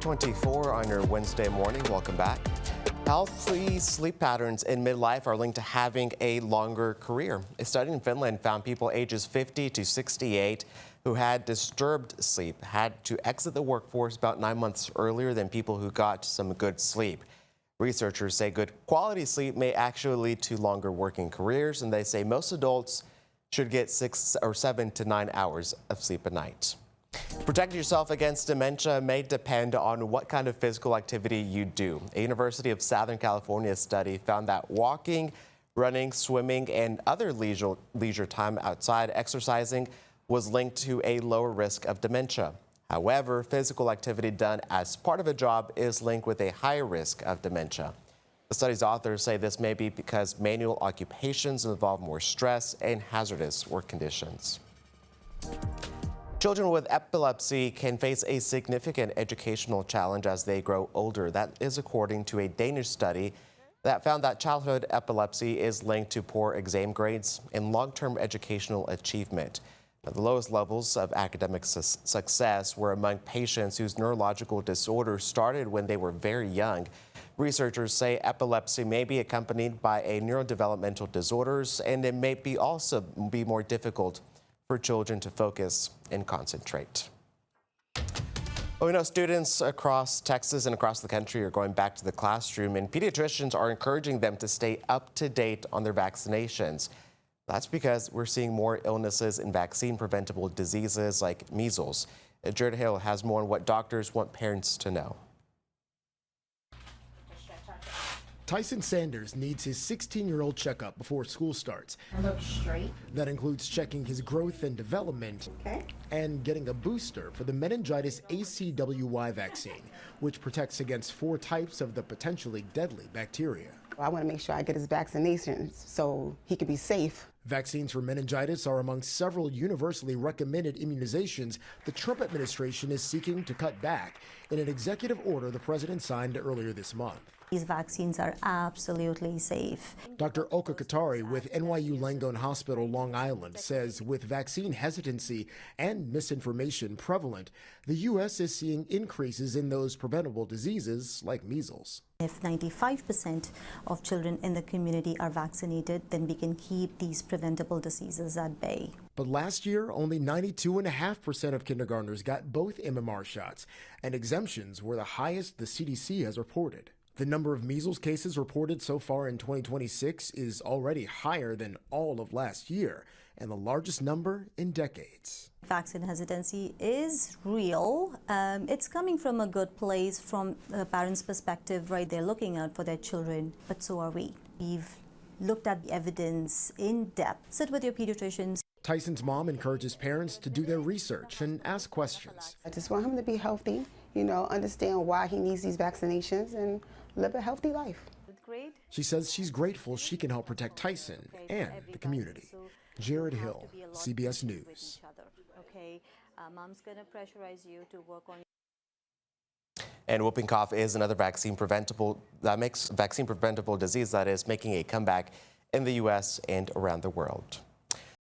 8:24 on your Wednesday morning. Welcome back. Healthy sleep patterns in midlife are linked to having a longer career. A study in Finland found people ages 50 to 68 who had disturbed sleep had to exit the workforce about 9 months earlier than people who got some good sleep. Researchers say good quality sleep may actually lead to longer working careers, and they say most adults should get 6 or 7 to 9 hours of sleep a night. Protecting yourself against dementia may depend on what kind of physical activity you do. A University of Southern California study found that walking, running, swimming, and other leisure time outside exercising was linked to a lower risk of dementia. However, physical activity done as part of a job is linked with a higher risk of dementia. The study's authors say this may be because manual occupations involve more stress and hazardous work conditions. Children with epilepsy can face a significant educational challenge as they grow older. That is according to a Danish study that found that childhood epilepsy is linked to poor exam grades and long-term educational achievement. Now, the lowest levels of academic success were among patients whose neurological disorders started when they were very young. Researchers say epilepsy may be accompanied by a neurodevelopmental disorders, and it may also be more difficult for children to focus and concentrate. Well, we know students across Texas and across the country are going back to the classroom, and pediatricians are encouraging them to stay up to date on their vaccinations. That's because we're seeing more illnesses and vaccine-preventable diseases like measles. Jared Hill has more on what doctors want parents to know. Tyson Sanders needs his 16-year-old checkup before school starts. Look straight. That includes checking his growth and development and getting a booster for the meningitis ACWY vaccine, which protects against 4 types of the potentially deadly bacteria. I want to make sure I get his vaccinations so he can be safe. Vaccines for meningitis are among several universally recommended immunizations the Trump administration is seeking to cut back in an executive order the president signed earlier this month. These vaccines are absolutely safe. Dr. Oka Katari with NYU Langone Hospital, Long Island, says with vaccine hesitancy and misinformation prevalent, the U.S. is seeing increases in those preventable diseases like measles. If 95% of children in the community are vaccinated, then we can keep these preventable diseases at bay. But last year, only 92.5% of kindergartners got both MMR shots, and exemptions were the highest the CDC has reported. The number of measles cases reported so far in 2026 is already higher than all of last year, and the largest number in decades. Vaccine hesitancy is real. It's coming from a good place from the parents' perspective, right? They're looking out for their children, but so are we. We've looked at the evidence in depth. Sit with your pediatricians. Tyson's mom encourages parents to do their research and ask questions. I just want him to be healthy, understand why he needs these vaccinations and live a healthy life. She says she's grateful she can help protect Tyson and the community. Jared Hill, CBS News. Mom's going to pressurize you to work on. And whooping cough is another vaccine preventable disease that is making a comeback in the U.S. and around the world.